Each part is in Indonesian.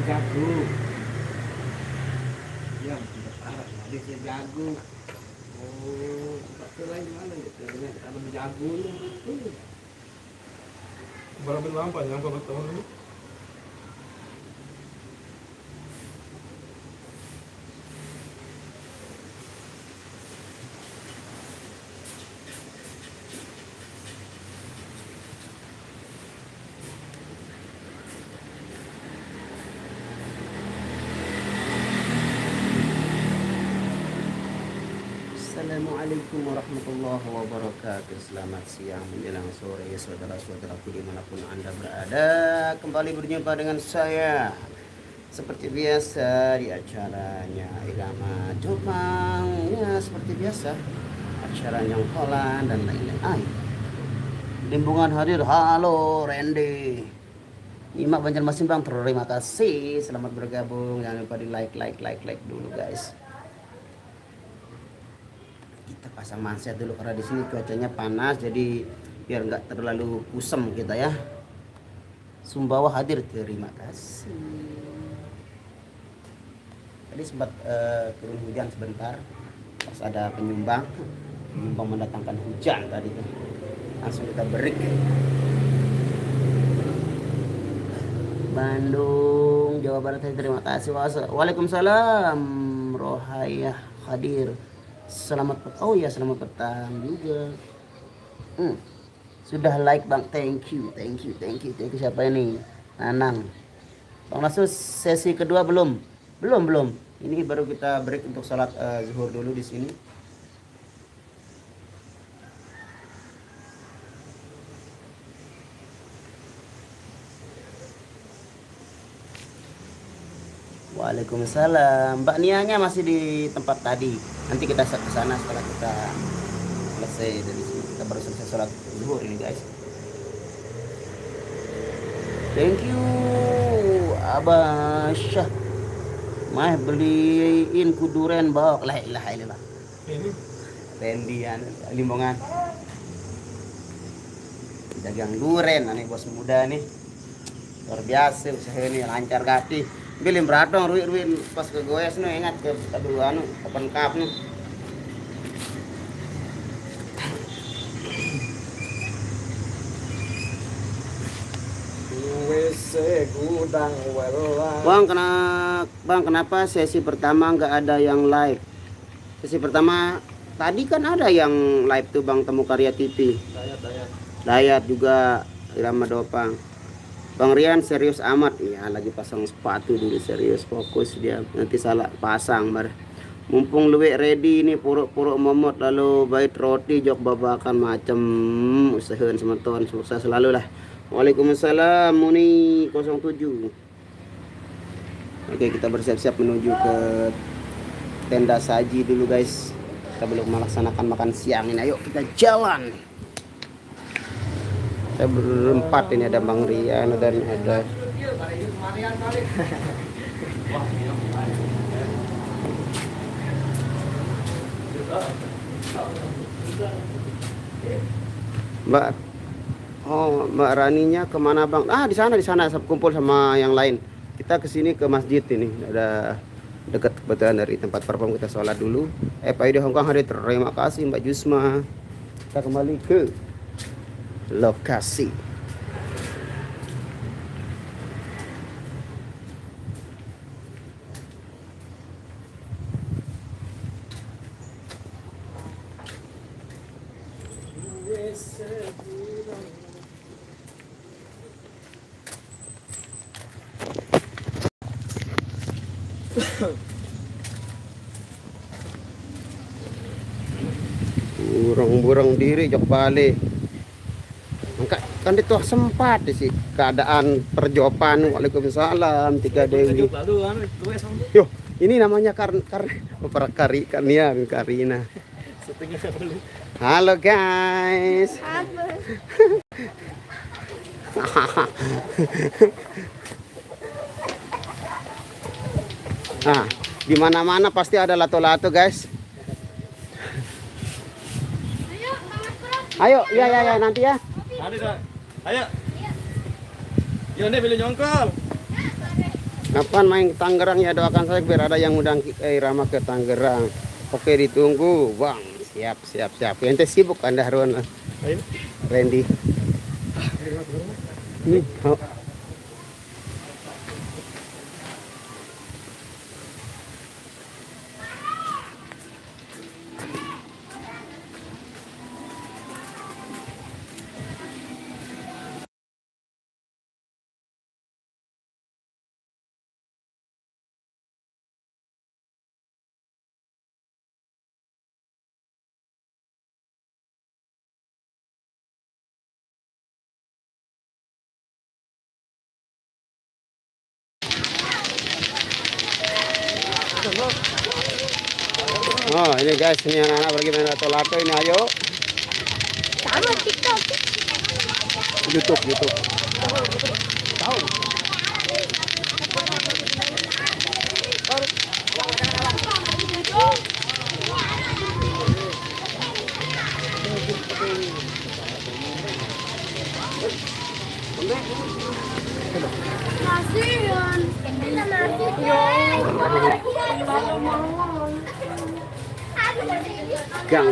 jago. Ya, tidak parah. Dia jago. Oh, tempat lain mana ya? Tanam jago nih. Berapa lama yang bertahun ini? Assalamualaikum warahmatullahi wabarakatuh. Selamat siang menjelang sore saudara-saudaraku dimanapun anda berada. Kembali berjumpa dengan saya seperti biasa di acaranya Irama Jepang. Ya seperti biasa acara yang Holland dan lain-lain. Limbungan hadir. Halo Randy Nyimak Banjarmasin Bang, terima kasih. Selamat bergabung. Jangan lupa di like dulu guys. Kita pasang manset dulu karena di sini cuacanya panas, jadi biar nggak terlalu kusam kita ya. Sumbawa hadir, terima kasih. Tadi sempat turun hujan sebentar, pas ada penyumbang mendatangkan hujan tadi tuh. Langsung kita break. Bandung, Jawa Barat, terima kasih. Waalaikumsalam. Rohayah hadir. Selamat petang. Oh ya, selamat petang juga. Sudah like Bang, thank you. Siapa ini? Nanang. Bang Nasus, sesi kedua belum. Ini baru kita break untuk sholat zuhur dulu di sini. Waalaikumsalam. Mbak Nianya masih di tempat tadi. Nanti kita ke sana setelah kita selesai dari sini. Kita baru selesai sholat zuhur ini guys. Thank you Abasyah. Mah beliin kuduren bawa. La ilaha illallah. Ini Rendian Limbongan. Dagang duren nih bos muda nih. Luar biasa usaha ini lancar gati. Bilim beratong ruin pas ke goes nih, ingat ke kedua open cup nih. WC gudang welang. Bang, kenapa sesi pertama nggak ada yang live? Sesi pertama tadi kan ada yang live tuh Bang, Temu Karya TV. Dayat juga Irama Dopang. Bang Rian serius amat ya, lagi pasang sepatu dulu, serius fokus dia, nanti salah pasang bar. Mumpung luwek ready ini puruk-puruk momot lalu bait roti jok babakan macam usahain semeton sukses selalu lah. Waalaikumsalam Muni 07. Oke, kita bersiap-siap menuju ke tenda saji dulu guys. Kita belum melaksanakan makan siang ini, ayo kita jalan. Saya berempat ini, ada Bang Rian dan ada Mbak Raninya kemana Bang? Di sana kumpul sama yang lain. Kita kesini ke masjid ini, ada dekat kebetulan dari tempat perform, kita sholat dulu. Pak Ide Hongkong hari, terima kasih Mbak Jusma. Kita kembali ke lokasi. Burung diri jok balik. Kan itu sempat sih keadaan perjopan. Waalaikumsalam 3 Dewi. Yo, ini namanya Karina. Halo guys. Nah, di mana-mana pasti ada lato-lato guys. Ayo, ya nanti ya. Ayo. Yo nih beli nyongkol. Kapan main ke Tangerang ya, doakan saya biar ada yang undang Irama ke Tangerang. Oke, ditunggu Bang. Siap. Ente sibuk Anda Harun Randy. Oh. Oh ini guys, ini anak-anak pergi main lato-lato ini, ayo. Sama TikTok. YouTube. Tahu. Nasian. Kita nasi. Gang.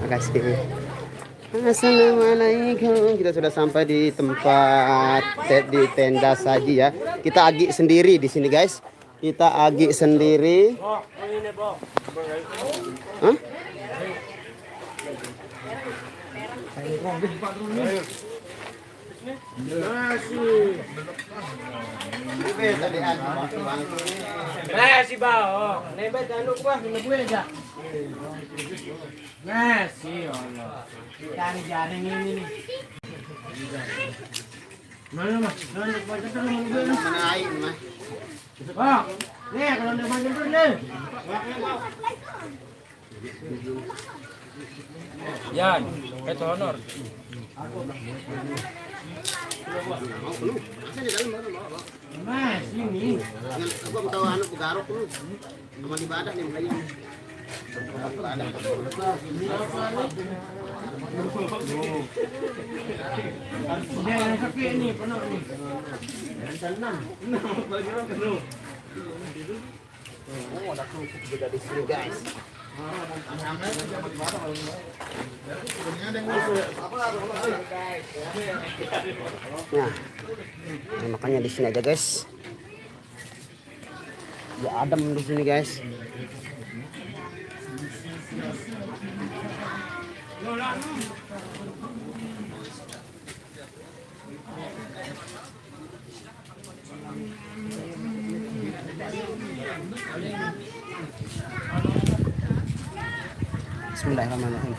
Makasih. Assalamualaikum. Kita sudah sampai di tempat di tenda saji ya. Kita agik sendiri di sini guys. Kita agik sendiri. Hah? Nasi bao, nebet anu kuah gue aja. Nasi Allah. Jaring ini nih. Mana mas? Mana baca terus gue. Mana air mah? Bang, nih kalau udah macam tu nih. Yan, itu honor. Mas, ini. Aku mau tahu anu pegarok lu. Sama ibadah nih makanya. Dia yang sakit ni, penuh ni. Tenang. Oh, ada kerupuk juga di sini guys. Nah, makanya di sini aja guys. Ya adem di sini guys. Bismillahirrahmanirrahim.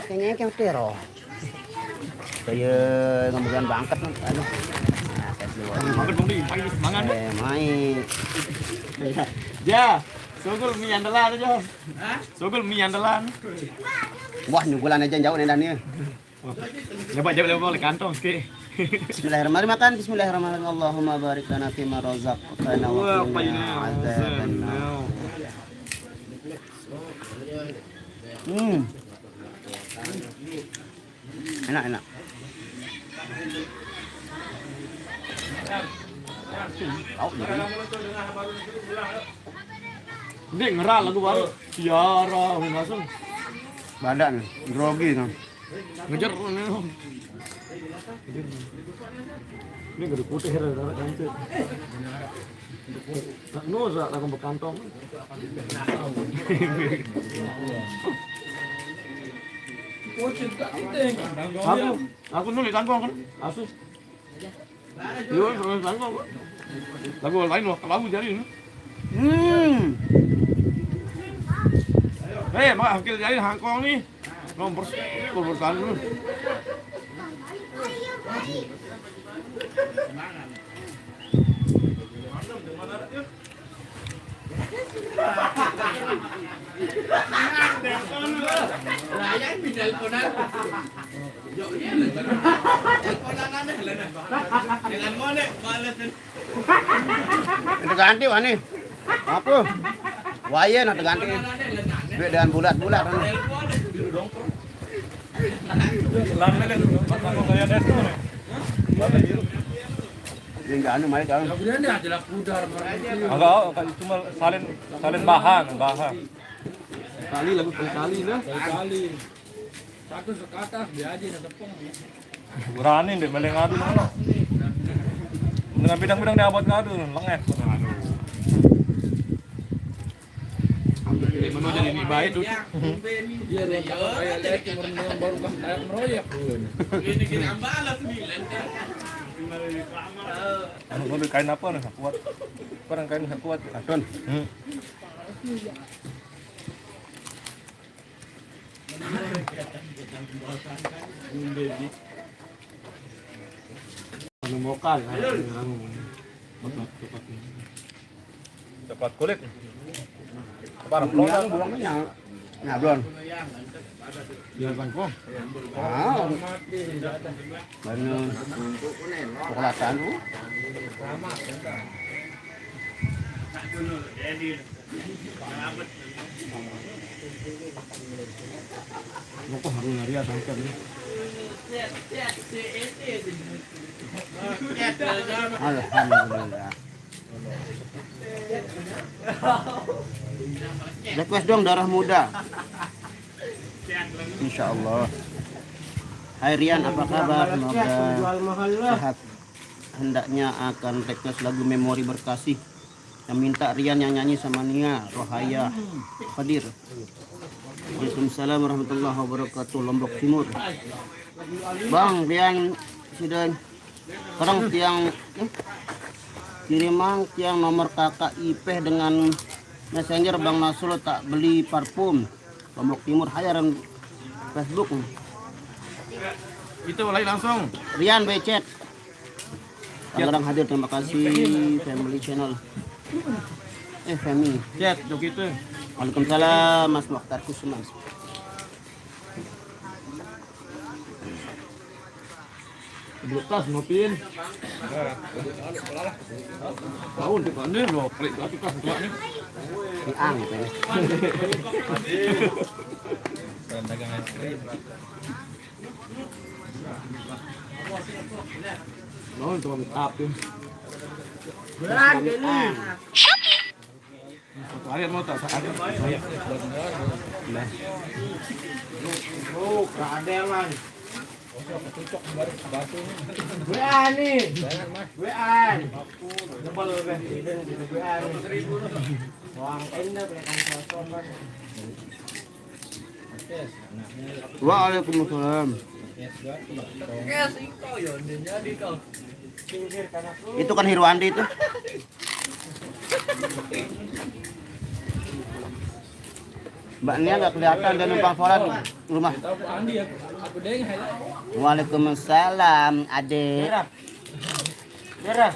Kayaknya kayak tero. Kayak kemudian bangket nih. Main. Ya, sugul mie andalan aja. Sugul mie andalan. Wah, nyugulan aja jauh nih Daniel. Coba boleh kantong sih. Bismillahirrahmanirrahim. Makan bismillahirrahmanirrahim. Allahumma barik lana fima razaqtana wa qina adzabannar. Enak. Ini ngeral lagu baru. Tiara langsung. Badan grogi kan. Ngejar nih. Ini gede putih ya, cantik. Nusa langsung bekantong. Aku nulis tanggung kan. Asus. Yo, nulis tanggung. Lagu lain loh, kalau aku jadi. Mak hakil jadi hangkong nih. Nomor bertahan dulu. Ganti wani. Apa? Waya nak ganti. Duit dengan bulat-bulat. Enggak anu mai kan. Agak cuma salin bahan. Kali lagu kali nah. Satu sekata dia aja na tepung. Berani deh meleng ngadu mana. Dengan bidang-bidang dia abot ngadu lengeh. Mana jadi lebih baik tuh. Iya dia kayak lek baru kan kayak meroyak. Ini ambalas nih lenteng. Mau kain apa nih? Kuat. Kurang kain kuat. Katon. Anu mokal. Cepat kulit. Parah pelong. Bulangnya nyablon. Biar bang kok. Ah. Banyak. Kelatan tu. Kok harus naria sangkan ni. Alhamdulillah. Request dong darah muda. Insya Allah. Hai Rian, apa kabar? Semoga sehat. Hendaknya akan request lagu Memori Berkasih. Yang minta Rian yang nyanyi sama Nia Rohaya Hadir. Waalaikumsalam warahmatullahi wabarakatuh. Lombok Timur. Bang Rian sudah sekarang kiriman tiang nomor kakak Ipeh dengan messenger Bang Nasrul tak beli parfum. Lombok Timur hayaran Facebook. Itu mulai langsung. Rian Becet. Tangerang hadir, terima kasih Family Channel. Family. Chat dok itu. Waalaikumsalam Mas Mokhtar Kusuman. Belutas ngopin. Tahun di mana lo? Pelit lagi kas tua ni. Diang gitu ya. Dagangan krim. Lo tu kami tap tu. Satu hari mau tak ada. Oh, ada lah. WA nih. WA. Jempol deh. WA. Wang enda kan sosok kan. Waalaikumsalam. Itu kan Hirwandi itu. Mbak Nia nggak kelihatan dan numpang sholat di rumah. Waalaikumsalam, Ade. Merah.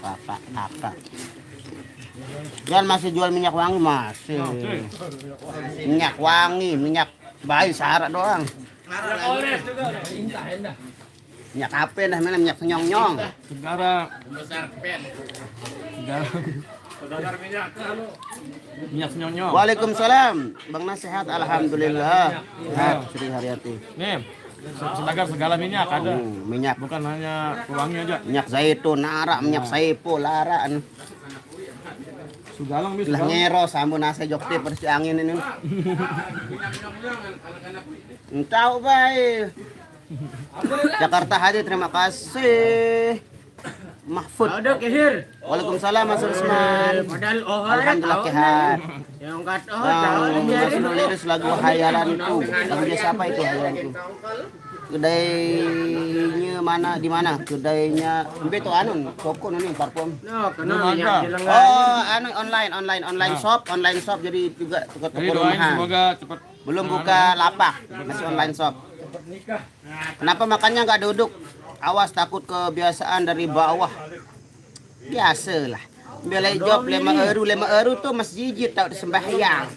Kakak. Jangan masih jual minyak wangi masih. Minyak wangi, minyak bayi syarat doang. Minyak apa dah mana minyak senyong-nyong. Segara minyak senyong-nyong. Waalaikumsalam. Bang Nas sehat alhamdulillah. Sehat Sri Haryati. Nih, sedagar segala minyak ada. Minyak Bukan hanya pewangi aja. minyak zaitun, nara, minyak saipo, laraan. Sugalang Lah nyero sambun nase jokte persi angin ini. Entau baik. Jakarta hadir, terima kasih. Mahfud. Ada kehir. Waalaikumsalam Mas Rusman. Modal Alhamdulillah sehat. Yang kata Bang liris lagu hayalanku. Lagunya siapa itu hayalanku? Kedainya mana di mana? Kedainya beto anu toko nih parfum. No, kena minyak jelengan. Oh, anu online shop jadi juga toko Jadi doain rumahan. semoga cepat. Belum buka lapak, masih online shop. Kenapa makannya nggak duduk? Awas takut kebiasaan dari bawah. Biasalah. Bela job 5 euro tuh masjid tak sembahyang.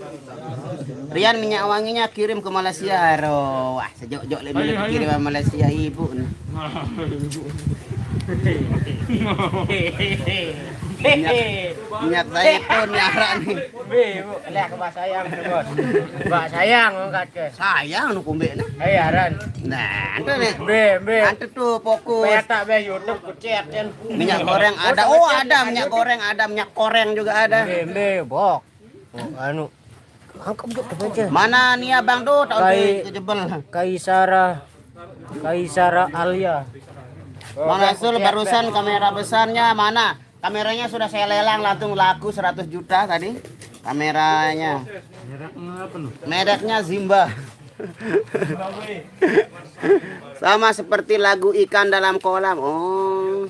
Rian minyak wanginya kirim ke Malaysia. Wah, sejok-jok lebih kirim ke Malaysia ibu. minyak zaitun nyaran nih. Bu, lihat ke Mbak sayang, Bos. Mbak sayang angkat ke. Sayang nu kumbe nah. Iya, Ran. Nah, itu nih. Be. Antu tuh fokus. Petak be YouTube kucet kan. Minyak goreng ada. Oh, ada minyak goreng, ada minyak koreng juga ada. Be, bok. Oh, anu. Angkat jok aja. Mana nih Abang tuh tahun kejebel. Kaisara Alia. Mana Sul barusan kamera besarnya mana? Kameranya sudah saya lelang langsung laku 100 juta tadi. Kameranya. Mereknya Zimba. Sama seperti lagu ikan dalam kolam. Oh.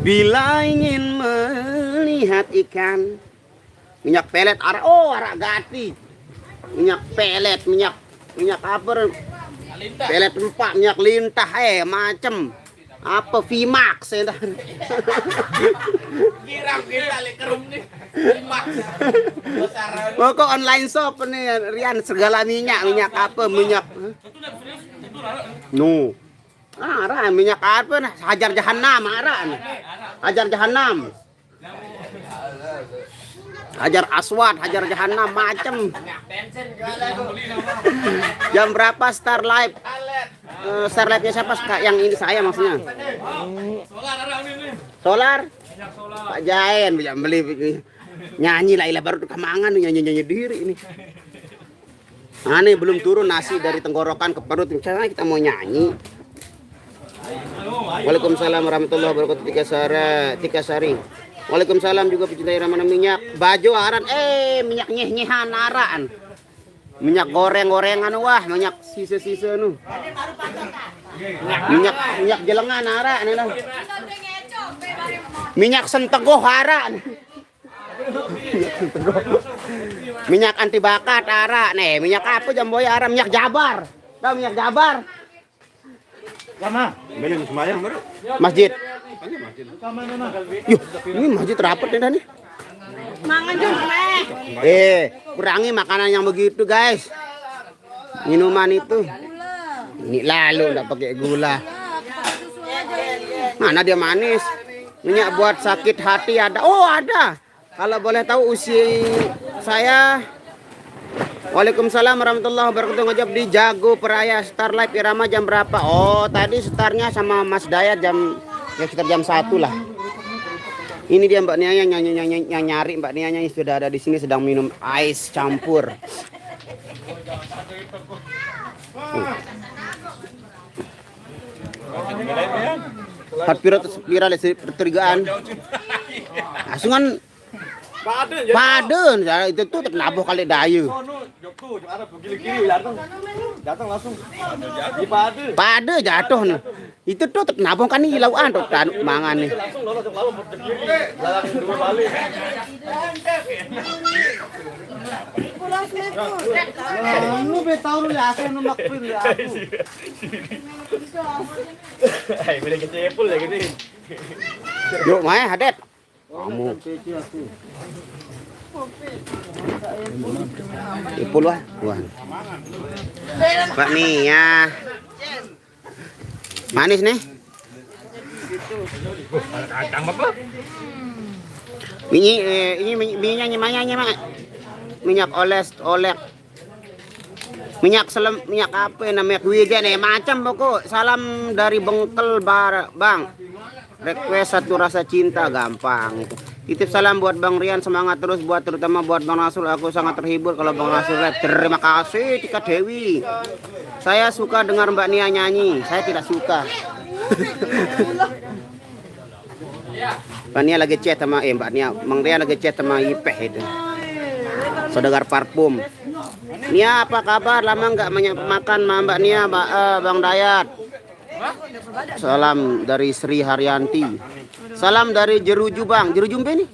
Bila ingin melihat ikan, minyak pelet arak. Oh, arak gati. Minyak pelet, minyak apa? Pelet empat, minyak lintah macem apa Vimax ya. Girang kita lek kerum nih. Vimax. Pokok online shop nih Rian segala minyak apa minyak. No. Arah minyak apa nah hajar jahanam arah. Hajar jahanam. Hajar aswad, hajar jahanam macem. Jam berapa Star Live? Star Live-nya siapa? Yang ini saya maksudnya. Solar. Pak Jaen bisa beli nyanyi lah baru kemangan nyanyi diri ini. Aneh belum turun nasi dari tenggorokan ke perut. Misalnya kita mau nyanyi. Waalaikumsalam warahmatullahi wabarakatuh. Tika Sari. Waalaikumsalam juga pecinta irama minyak. Bajo aran minyak nyeh-nyehan aran. Minyak goreng-gorengan wah, minyak sisa-sisa nu. Minyak jelengan aran lah. Minyak sentegoh aran. Minyak anti bakat aran. Minyak apa jamboy aran? Minyak Jabar. Tahu minyak Jabar? Lama. Belum sembahyang baru. Masjid. Yuh, ini masjid rapat ya nih. Mangan juga. Kurangi makanan yang begitu guys. Minuman itu. Ini lalu enggak pakai gula. Mana dia manis? Minyak buat sakit hati ada. Oh, ada. Kalau boleh tahu usia saya. Waalaikumsalam warahmatullahi wabarakatuh. Ngajak di Jago Peraya Star Live irama jam berapa? Oh, tadi startnya sama Mas Dayat jam ya sekitar jam 1 lah. Ini dia Mbak Nia yang nyari Mbak Nia yang sudah ada di sini sedang minum ais campur. Viral pertigaan. Langsung Paden, itu tuh nabuh kali dayu. Datang langsung. Pade jatuh nih. Itu tuh nabuh kan nih lauan tuh mangan nih. Langsung lolos ke lawan berdiri. Lalang dua balik. Lu betau lu langsung numak pin ya aku. Hai, boleh kecepul ya gini. Yuk, Mae hadet. Kamu. Ipul wah. Pak nih ya. Manis nih. Kacang apa? Minyak minyak olek. Minyak apa namanya wijen macam pokok. Salam dari Bengkel Bang. Request satu rasa cinta gampang itu. Titip salam buat Bang Rian, semangat terus buat terutama buat Bang Nasul. Aku sangat terhibur kalau Bang Nasul rap. Terima kasih Tika Dewi. Saya suka dengar Mbak Nia nyanyi. Saya tidak suka. Mbak Nia lagi chat sama Mbak Nia, Bang Rian lagi chat sama Ipeh itu. Saudagar parfum. Nia apa kabar? Lama nggak makan sama Mbak Nia, Bang Dayat. Salam dari Sri Haryanti. Salam dari Jeruju Bang. Jeruju nih?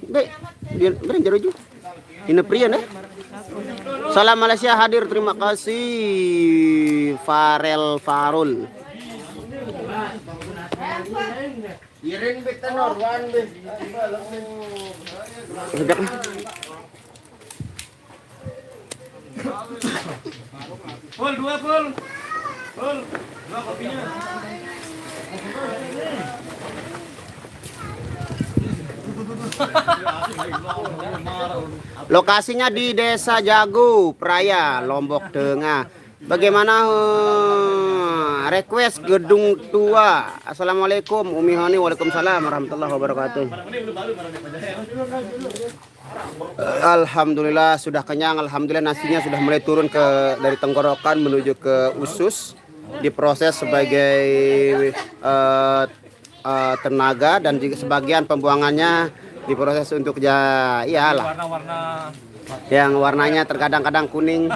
Bener Jeruju. Ini pria nih. Salam Malaysia hadir. Terima kasih Farul. Iring bit tenor, wan bit. Sedap. Pul, dua pul. Pul, dua kopinya. Lokasinya di Desa Jago, Praya, Lombok Tengah. Bagaimana request gedung tua? Assalamualaikum Umi Hani, waalaikumsalam warahmatullahi wabarakatuh. Alhamdulillah sudah kenyang, alhamdulillah nasinya sudah mulai turun dari tenggorokan menuju ke usus, diproses sebagai tenaga dan juga sebagian pembuangannya diproses untuk iyalah Warna-warna. yang warnanya terkadang-kadang kuning.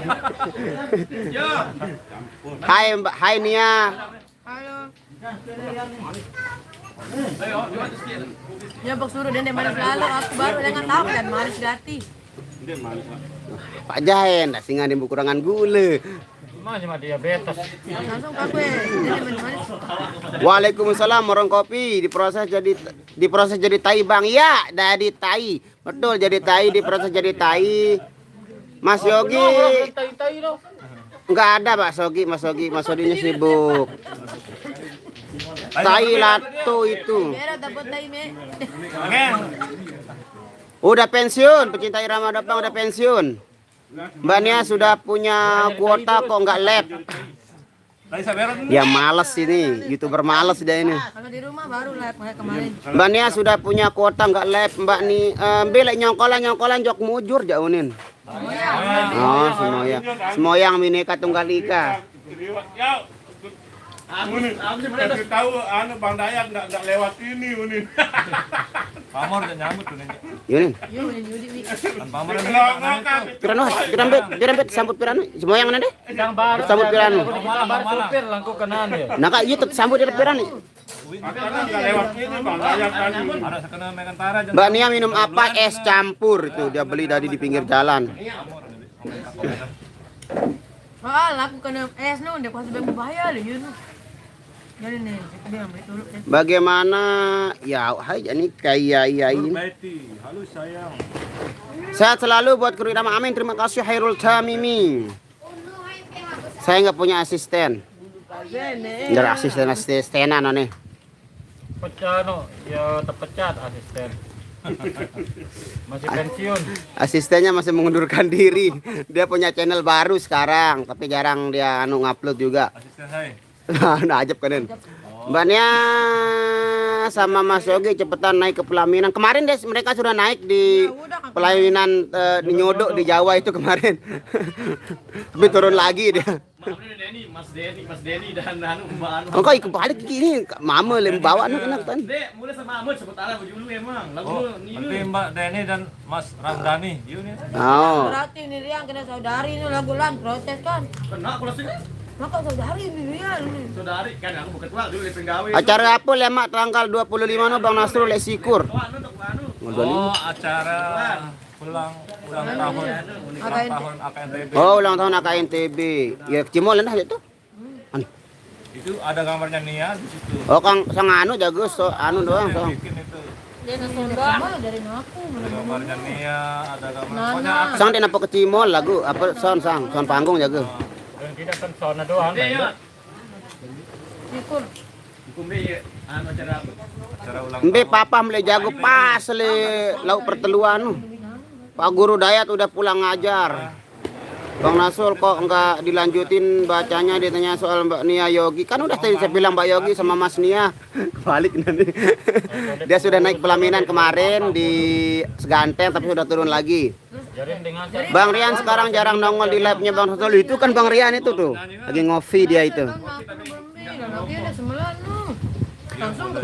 Hai Mbak, hai Nia. Halo. Ya bok suruh dia manis lalu, aku baru jangan tahu dan manis gati. Pak Jahen, singa di kekurangan gula. Masih mah diabetes. Langsung kaku jadi manis. Waalaikumsalam, orang kopi diproses jadi tai bang. Ya, jadi tai. Betul, jadi tai, diproses jadi tai. Mas Yogi enggak ada Pak Sogi, Mas Soginya sibuk. Tai lato itu. Biar dapat tai me. Udah pensiun, pecinta irama Dapang udah pensiun. Mbak Nia sudah punya kuota kok nggak lab. Dia males ini, YouTuber males dia ini. Kalau di rumah baru live kayak kemarin. Mbak Nia sudah punya kuota nggak lab. Mbak nih, belek nyongkolan jok mujur jaunin. Oh, semoyang Mineka Tunggal Ika. Aku tahu Bang Dayak enggak lewat ini Unin. Pamor udah nyambut tuh nih. Yunin. Kan pamor Pirano, bet sambut pirano. Semoyang mana deh? Yang baru Sambut pirano. baru supir langku kenan ya. Nah, kak itu sambut di pirano. enggak lewat ini Bang Dayak tadi. Ada sekena Megantara. Mbak Nia minum apa? Es campur itu dia beli tadi di pinggir jalan. Soal aku kena es nu, dia pasti bayar yun. Jadi nih, kita bilang betul. Bagaimana? Ya, hai ini kayak ini. Halo sayang. Sehat selalu buat kru irama, amin. Terima kasih Hairul Tamimi. Saya nggak punya asisten. Nggak asistenan nih. Pecah no, ya terpecat asisten. Masih pensiun. Asistennya masih mengundurkan diri. Dia punya channel baru sekarang, tapi jarang dia ngupload juga. Asisten saya. Nah, ajab kan. Mbak Nia sama Mas Yogi cepetan naik ke pelaminan. Kemarin deh mereka sudah naik di pelaminan di Nyodok di Jawa itu kemarin. Tapi turun lagi dia. Mas Denny dan Mbak Anu. Engkau ikut balik gini, mama lem bawa anak-anak kan. Dek, mulai sama Ahmad sementara baju dulu emang. Lagu Nanti Mbak Denny dan Mas Ramdhani, yuk nih. Oh. Berarti ini Rian kena saudari ini lagu lan protes kan. kena aku langsung Maka saudari ini Rian ini. saudari kan aku bukan tua dulu di penggawe. Acara apa lemak tanggal 25 no Bang Nasrul lek sikur. Oh, acara ulang tahun AKNTB. Oh, ulang tahun AKNTB. Ya Cimol dah itu. Itu ada gambarnya Nia di situ. Oh, Kang sang anu jago so anu doang so. Bikin itu. Dia nasonda mana dari aku. Ada gambarnya Nia, ada gambar. Nana. Pokoknya Sang dia napa ke Cimol lagu apa sound panggung jago. Dan tidak kan sona doang. ya. Syukur. Hukum dia anu acara apa? acara ulang Mbe papa mulai jago pas le lauk perteluan. Pak Guru Dayat udah pulang ngajar. Bang Nasul kok enggak dilanjutin bacanya, ditanya soal Mbak Nia Yogi. Kan udah tadi saya bilang Mbak Yogi sama Mas Nia. Balik nanti. Dia sudah naik pelaminan kemarin di Seganteng tapi sudah turun lagi. Bang Rian sekarang jarang nongol di live-nya Bang Nasul. Itu kan Bang Rian itu tuh. Lagi ngopi dia itu.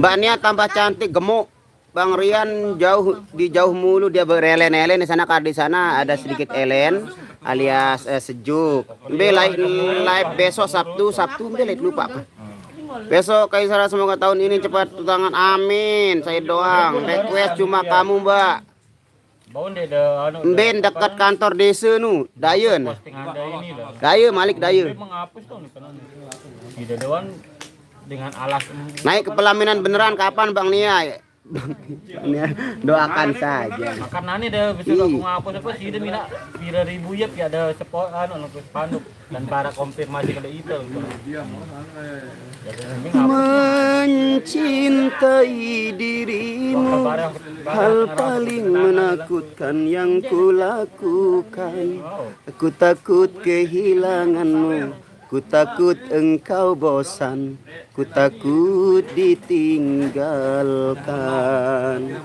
Mbak Nia tambah cantik, gemuk. Bang Rian jauh mulu dia berelen-elen di sana, karena di sana ada sedikit elen alias sejuk. Mbe live besok Sabtu mbe live lupa apa. Besok Kaisar semoga tahun ini cepat tangan, amin. Saya doang. Request cuma kamu Mbak. Mbe dekat kantor desa nu, Dayen. Daya Malik Daya. Menghapus tuh nih kan. Di dewan dengan alas. Naik ke pelaminan beneran kapan Bang Nia? Bang Nia, doakan saja. Makanya ini ada besok aku ngapus apa sih dia minta pira ribu ya ada sepoan untuk spanduk dan para konfirmasi kalau itu. Mencintai dirimu hal paling menakutkan yang kulakukan. Aku takut kehilanganmu, ku takut engkau bosan, ku takut ditinggalkan.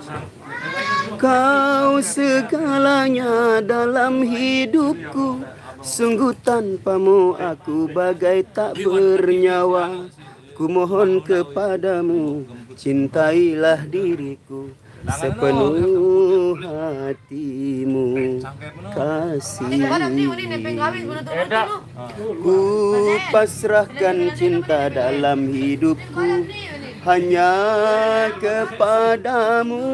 Kau segalanya dalam hidupku, sungguh tanpamu aku bagai tak bernyawa. Ku mohon kepadamu, cintailah diriku sepenuh hatimu, kasih. Ku pasrahkan cinta dalam hidupku hanya kepadamu.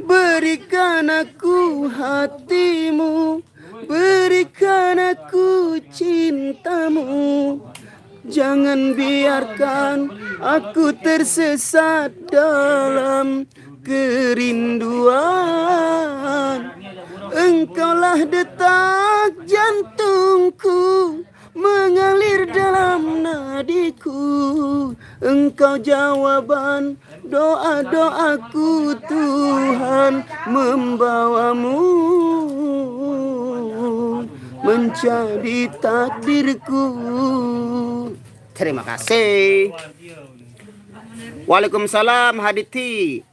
Berikan aku hatimu, berikan aku cintamu. Jangan biarkan aku tersesat dalam kerinduan. Engkaulah detak jantungku, mengalir dalam nadiku. Engkau jawaban doa-doaku, Tuhan membawamu menjadi takdirku. Terima kasih. Waalaikumsalam Haditi.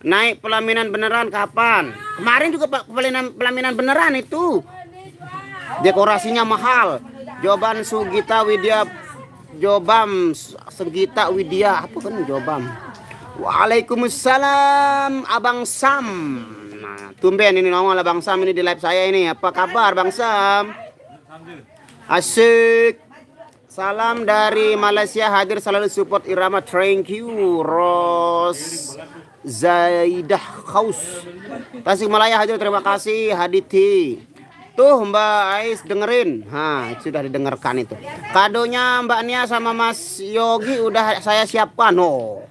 Naik pelaminan beneran kapan? Kemarin juga Pak pelaminan beneran itu. Dekorasinya mahal. Jawaban Sugita Widya Jobam Sugita Widya apa kan Jobam. Waalaikumsalam Abang Sam. Nah, tumben ini nongol Bang Sam ini di live saya ini. Apa kabar Bang Sam? Asyik. Salam dari Malaysia, hadir selalu support Irama. Thank you. Ros Zaidah Khaus Tasikmalaya hadir, terima kasih. Haditi. Tuh Mbak Ais dengerin. Sudah didengarkan itu. Kadonya Mbak Nia sama Mas Yogi udah saya siapkan. Oh,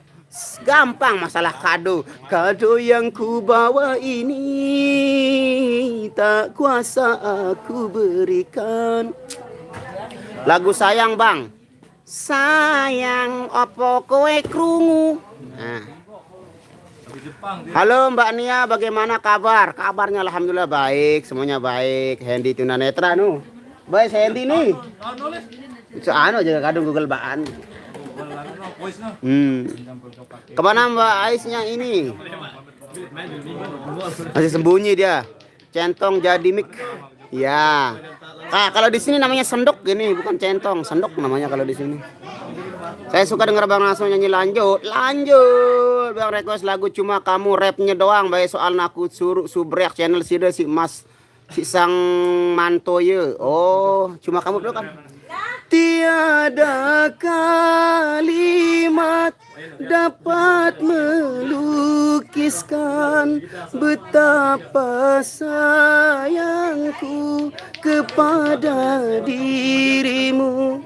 gampang masalah kado. Kado yang ku bawa ini tak kuasa aku berikan. Lagu sayang Bang. Sayang opo kowe krungu. Halo Mbak Nia, bagaimana kabar? Kabarnya alhamdulillah baik, semuanya baik. Hendy tunanetra nu. Baik Hendy nih. Anu jaga kadung Google baan. Kemana Mbak Aisnya ini? Masih sembunyi dia. Centong jadi mik. Ya. Kalau di sini namanya sendok gini, bukan centong, sendok namanya kalau di sini. Saya suka denger Bang langsung nyanyi lanjut. Bang request lagu cuma kamu, rapnya doang. Baik soal naku suruh subrek channel sida si Mas si Sang Mantoye. Oh, cuma kamu dulu kan. Tiada kalimat dapat melukiskan betapa sayangku kepada dirimu.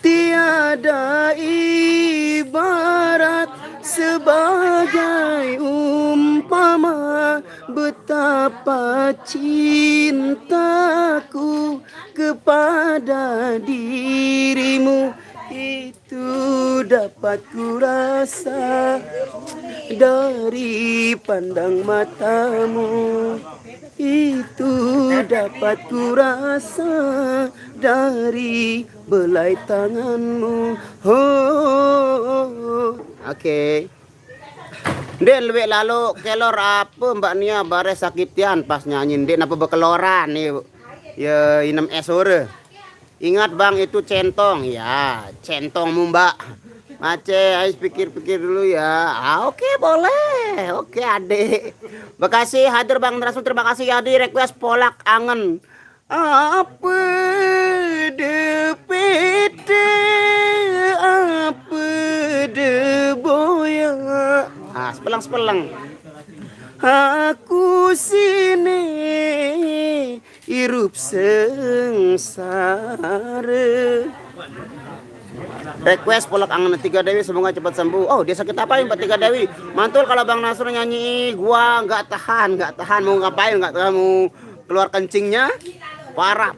Tiada ibarat sebagai umpama betapa cintaku kepada dirimu. Itu dapat ku rasa dari pandang matamu. Itu dapat ku rasa dari belai tanganmu. Oke. Den lebih lalu kelor apa Mbak Nia bare sakitian pas nyanyiin den apa bekeloran nih ya inem esore. Ingat Bang itu centong ya, centongmu Mbak. Mace, Ais pikir-pikir dulu ya. Oke boleh. Oke Adik. Bekasi hadir Bang Rasul, terima kasih ya di request Polak Angen. Apa de pete, apa de boya. Sepelang. Aku sini hirup sengsara. Request polak angan Tiga Dewi semoga cepat sembuh. Oh, dia sakit apa ya Mbak Tiga Dewi? Mantul kalau Bang Nasr nyanyi gua nggak tahan mau ngapain, nggak tahan mau keluar kencingnya. Parah.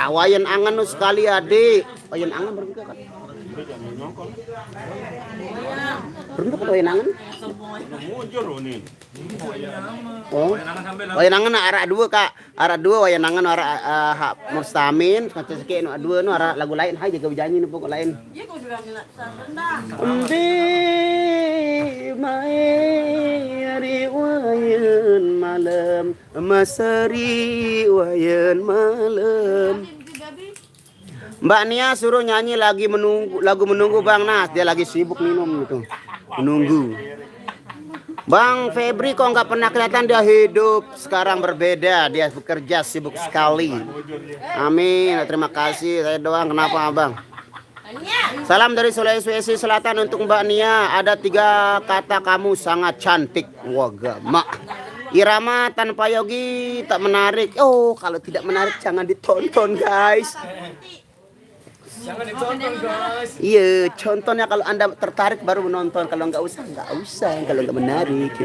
Wayan angan nu sekali adik. Wayan angan berbuka kan? Berbuka wayan angan? Oh, wayan angan arah dua kak. Arah dua wayan angan arah mustamin. Kata sekian dua nu arah lagu lain. Hai jaga berjanji nu pokok lain. Mai wayan malam masari wayan malam. Mbak Nia suruh nyanyi lagu menunggu Bang Nas, dia lagi sibuk minum gitu. Menunggu. Bang Febri kok nggak pernah kelihatan, dia hidup sekarang berbeda, dia bekerja sibuk sekali. Amin, terima kasih. Saya doang kenapa Abang? Salam dari Sulawesi Selatan untuk Mbak Nia. Ada 3 kata kamu sangat cantik. Wagama. Irama tanpa yogi tak menarik. Oh, kalau tidak menarik jangan ditonton guys. Jangan ditonton guys. Iya, contohnya kalau Anda tertarik baru menonton. Kalau nggak usah. Kalau nggak menarik.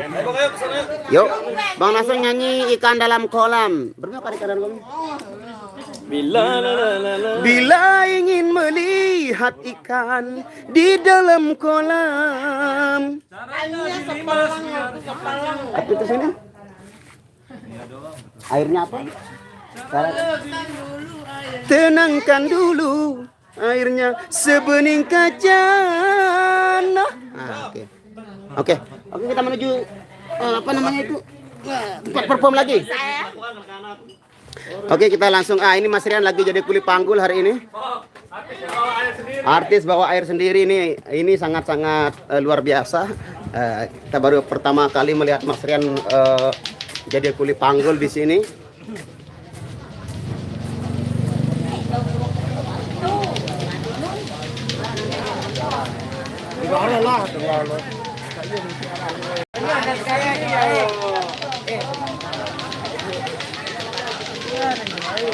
Yuk, Bang Nasr nyanyi ikan dalam kolam. Berapa kali ikan dalam kolam? Bila ingin melihat ikan di dalam kolam. Apa itu sini? Airnya apa? Tenangkan dulu airnya sebening kaca. Oke, kita menuju apa namanya itu? Tempat perform lagi. Oke, kita langsung ini Mas Rian lagi jadi kuli panggul hari ini. Artis bawa air sendiri ini sangat-sangat luar biasa. Kita baru pertama kali melihat Mas Rian jadi kuli panggul di sini.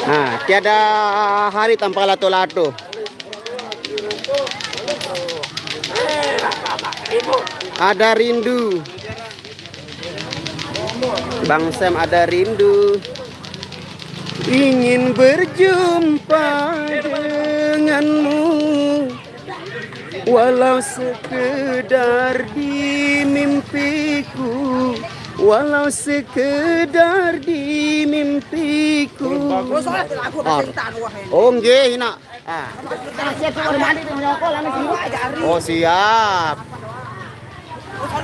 Nah, tiada hari tanpa lato-lato. Ada rindu. Bang Sam ada rindu. Ingin berjumpa denganmu, walau sekedar di mimpiku. Walau sekedar di mimpiku. Oh nggih, nak. Oh siap.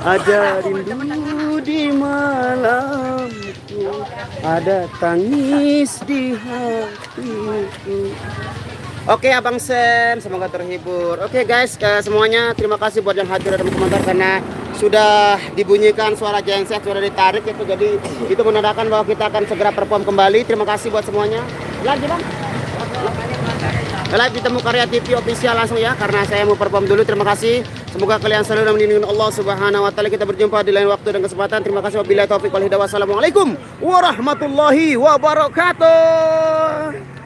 Ada rindu di malamku, ada tangis di hatiku. Oke Abang Sam, semoga terhibur. Oke guys, semuanya terima kasih buat yang hadir dan komentar karena sudah dibunyikan suara genset, sudah ditarik itu, jadi itu menandakan bahwa kita akan segera perform kembali. Terima kasih buat semuanya. Live Bang. Live di Temu Karya TV official langsung ya, karena saya mau perform dulu. Terima kasih. Semoga kalian selalu melindungi Allah Subhanahu wa taala. Kita berjumpa di lain waktu dan kesempatan. Terima kasih. Wabillahi taufiq wal hidayah. Wassalamualaikum warahmatullahi wabarakatuh.